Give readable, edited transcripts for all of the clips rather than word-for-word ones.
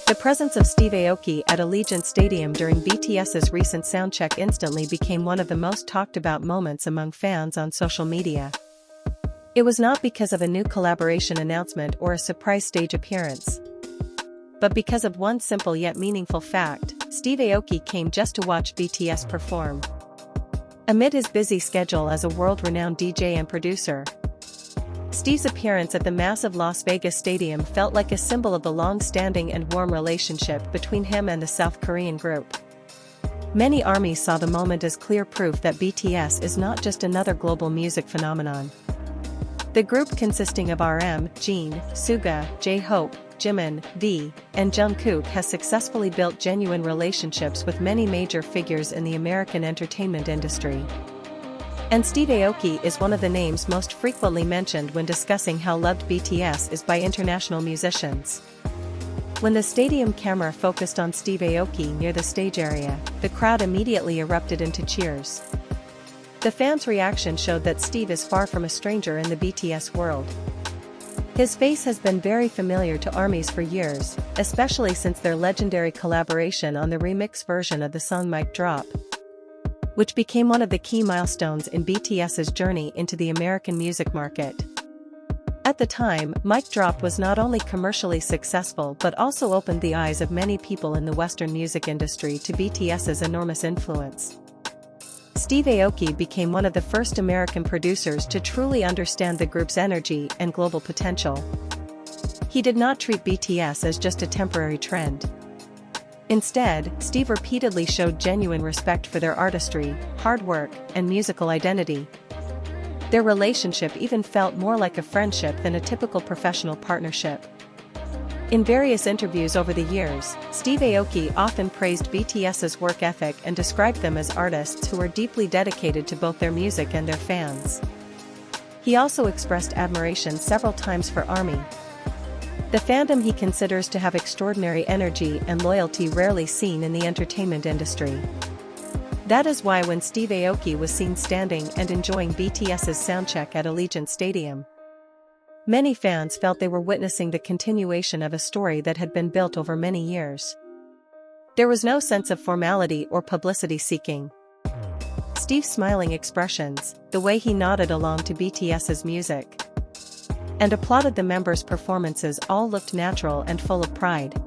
The presence of Steve Aoki at Allegiant Stadium during BTS's recent soundcheck instantly became one of the most talked about moments among fans on social media. It was not because of a new collaboration announcement or a surprise stage appearance, but because of one simple yet meaningful fact: Steve Aoki came just to watch BTS perform. Amid his busy schedule as a world-renowned DJ and producer, Steve's appearance at the massive Las Vegas stadium felt like a symbol of the long-standing and warm relationship between him and the South Korean group. Many ARMYs saw the moment as clear proof that BTS is not just another global music phenomenon. The group, consisting of RM, Jin, Suga, J-Hope, Jimin, V, and Jungkook, has successfully built genuine relationships with many major figures in the American entertainment industry. And Steve Aoki is one of the names most frequently mentioned when discussing how loved BTS is by international musicians. When the stadium camera focused on Steve Aoki near the stage area, the crowd immediately erupted into cheers. The fans' reaction showed that Steve is far from a stranger in the BTS world. His face has been very familiar to ARMYs for years, especially since their legendary collaboration on the remix version of the song Mic Drop, which became one of the key milestones in BTS's journey into the American music market. At the time, Mic Drop was not only commercially successful but also opened the eyes of many people in the Western music industry to BTS's enormous influence. Steve Aoki became one of the first American producers to truly understand the group's energy and global potential. He did not treat BTS as just a temporary trend. Instead, Steve repeatedly showed genuine respect for their artistry, hard work, and musical identity. Their relationship even felt more like a friendship than a typical professional partnership. In various interviews over the years, Steve Aoki often praised BTS's work ethic and described them as artists who are deeply dedicated to both their music and their fans. He also expressed admiration several times for ARMY, the fandom he considers to have extraordinary energy and loyalty rarely seen in the entertainment industry. That is why when Steve Aoki was seen standing and enjoying BTS's soundcheck at Allegiant Stadium, many fans felt they were witnessing the continuation of a story that had been built over many years. There was no sense of formality or publicity seeking. Steve's smiling expressions, the way he nodded along to BTS's music, and applauded the members' performances all looked natural and full of pride.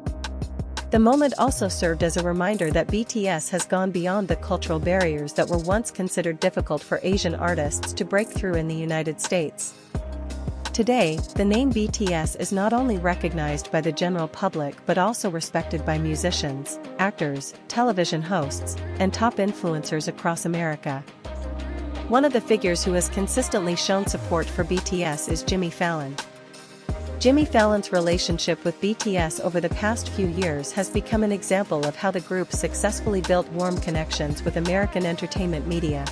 The moment also served as a reminder that BTS has gone beyond the cultural barriers that were once considered difficult for Asian artists to break through in the United States. Today, the name BTS is not only recognized by the general public but also respected by musicians, actors, television hosts, and top influencers across America. One of the figures who has consistently shown support for BTS is Jimmy Fallon. Jimmy Fallon's relationship with BTS over the past few years has become an example of how the group successfully built warm connections with American entertainment media.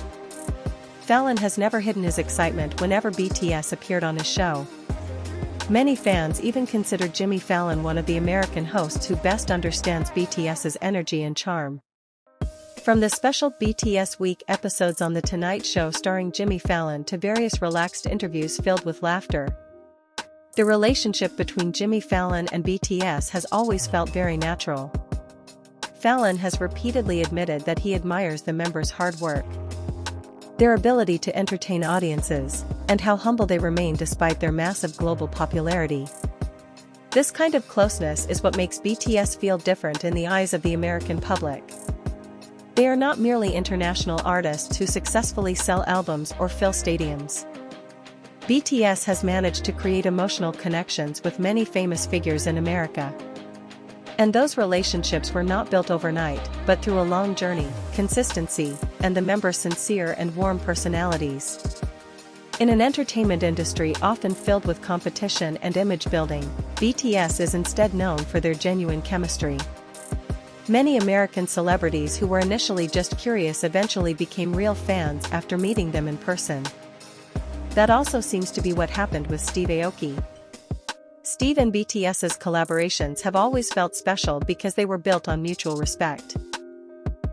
Fallon has never hidden his excitement whenever BTS appeared on his show. Many fans even consider Jimmy Fallon one of the American hosts who best understands BTS's energy and charm. From the special BTS Week episodes on The Tonight Show starring Jimmy Fallon to various relaxed interviews filled with laughter, the relationship between Jimmy Fallon and BTS has always felt very natural. Fallon has repeatedly admitted that he admires the members' hard work, their ability to entertain audiences, and how humble they remain despite their massive global popularity. This kind of closeness is what makes BTS feel different in the eyes of the American public. They are not merely international artists who successfully sell albums or fill stadiums. BTS has managed to create emotional connections with many famous figures in America. And those relationships were not built overnight, but through a long journey, consistency, and the members' sincere and warm personalities. In an entertainment industry often filled with competition and image building, BTS is instead known for their genuine chemistry. Many American celebrities who were initially just curious eventually became real fans after meeting them in person. That also seems to be what happened with Steve Aoki. Steve and BTS's collaborations have always felt special because they were built on mutual respect.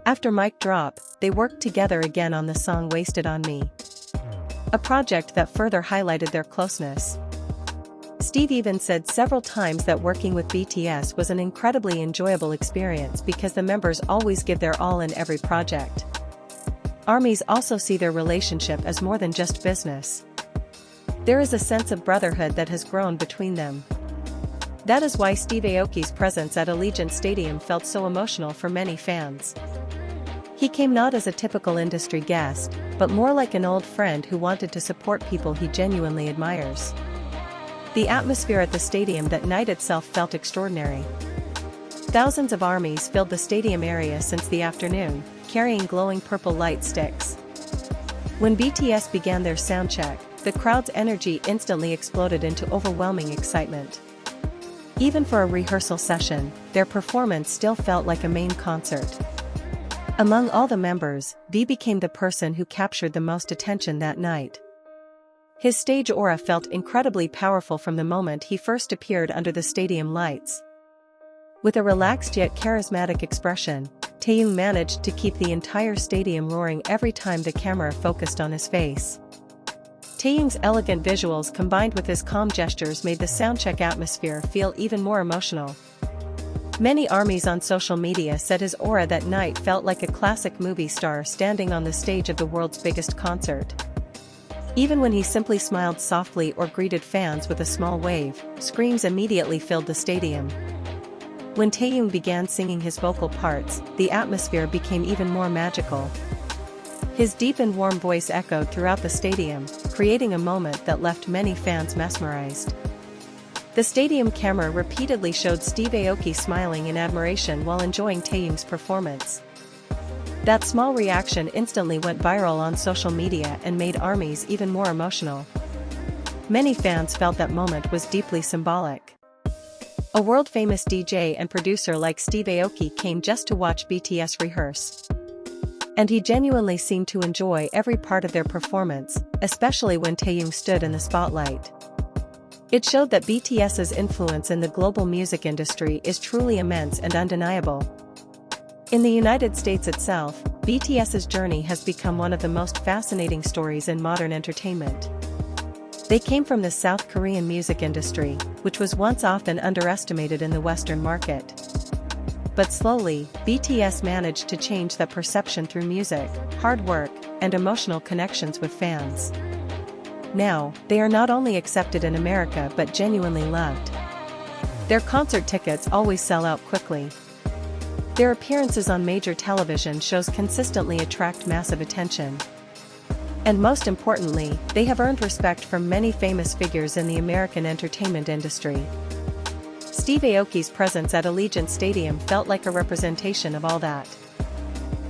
After Mic Drop, they worked together again on the song Wasted on Me, a project that further highlighted their closeness. Steve even said several times that working with BTS was an incredibly enjoyable experience because the members always give their all in every project. ARMYs also see their relationship as more than just business. There is a sense of brotherhood that has grown between them. That is why Steve Aoki's presence at Allegiant Stadium felt so emotional for many fans. He came not as a typical industry guest, but more like an old friend who wanted to support people he genuinely admires. The atmosphere at the stadium that night itself felt extraordinary. Thousands of ARMYs filled the stadium area since the afternoon, carrying glowing purple light sticks. When BTS began their soundcheck, the crowd's energy instantly exploded into overwhelming excitement. Even for a rehearsal session, their performance still felt like a main concert. Among all the members, V became the person who captured the most attention that night. His stage aura felt incredibly powerful from the moment he first appeared under the stadium lights. With a relaxed yet charismatic expression, Taehyung managed to keep the entire stadium roaring every time the camera focused on his face. Taehyung's elegant visuals combined with his calm gestures made the soundcheck atmosphere feel even more emotional. Many ARMYs on social media said his aura that night felt like a classic movie star standing on the stage of the world's biggest concert. Even when he simply smiled softly or greeted fans with a small wave, screams immediately filled the stadium. When Taehyung began singing his vocal parts, the atmosphere became even more magical. His deep and warm voice echoed throughout the stadium, creating a moment that left many fans mesmerized. The stadium camera repeatedly showed Steve Aoki smiling in admiration while enjoying Taehyung's performance. That small reaction instantly went viral on social media and made ARMYs even more emotional. Many fans felt that moment was deeply symbolic. A world-famous DJ and producer like Steve Aoki came just to watch BTS rehearse. And he genuinely seemed to enjoy every part of their performance, especially when Taehyung stood in the spotlight. It showed that BTS's influence in the global music industry is truly immense and undeniable. In the United States itself, BTS's journey has become one of the most fascinating stories in modern entertainment. They came from the South Korean music industry, which was once often underestimated in the Western market. But slowly, BTS managed to change that perception through music, hard work, and emotional connections with fans. Now, they are not only accepted in America but genuinely loved. Their concert tickets always sell out quickly. Their appearances on major television shows consistently attract massive attention. And most importantly, they have earned respect from many famous figures in the American entertainment industry. Steve Aoki's presence at Allegiant Stadium felt like a representation of all that.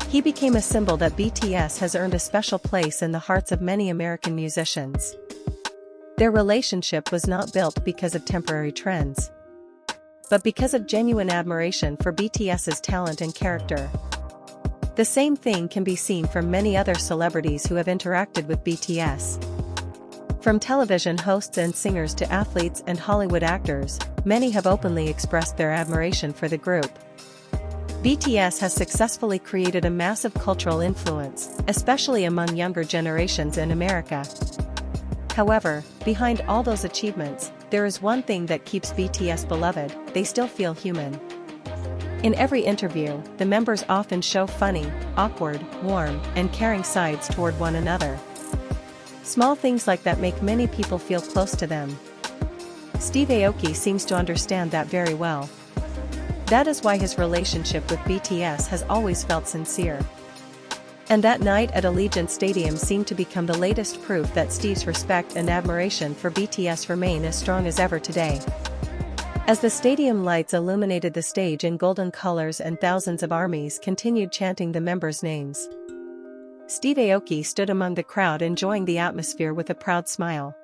He became a symbol that BTS has earned a special place in the hearts of many American musicians. Their relationship was not built because of temporary trends, but because of genuine admiration for BTS's talent and character. The same thing can be seen from many other celebrities who have interacted with BTS. From television hosts and singers to athletes and Hollywood actors, many have openly expressed their admiration for the group. BTS has successfully created a massive cultural influence, especially among younger generations in America. However, behind all those achievements, there is one thing that keeps BTS beloved: they still feel human. In every interview, the members often show funny, awkward, warm, and caring sides toward one another. Small things like that make many people feel close to them. Steve Aoki seems to understand that very well. That is why his relationship with BTS has always felt sincere. And that night at Allegiant Stadium seemed to become the latest proof that Steve's respect and admiration for BTS remain as strong as ever today. As the stadium lights illuminated the stage in golden colors and thousands of ARMYs continued chanting the members' names, Steve Aoki stood among the crowd enjoying the atmosphere with a proud smile.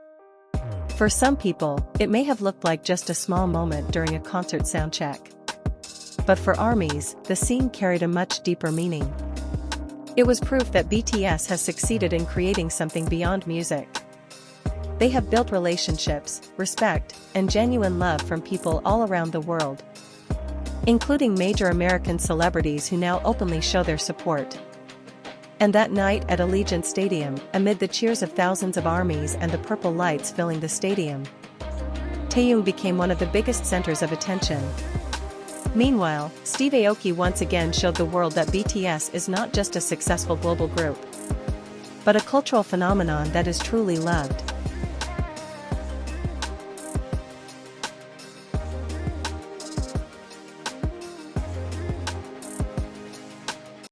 For some people, it may have looked like just a small moment during a concert soundcheck. But for ARMYs, the scene carried a much deeper meaning. It was proof that BTS has succeeded in creating something beyond music. They have built relationships, respect, and genuine love from people all around the world, including major American celebrities who now openly show their support. And that night at Allegiant Stadium, amid the cheers of thousands of ARMYs and the purple lights filling the stadium, Taehyung became one of the biggest centers of attention. Meanwhile, Steve Aoki once again showed the world that BTS is not just a successful global group, but a cultural phenomenon that is truly loved.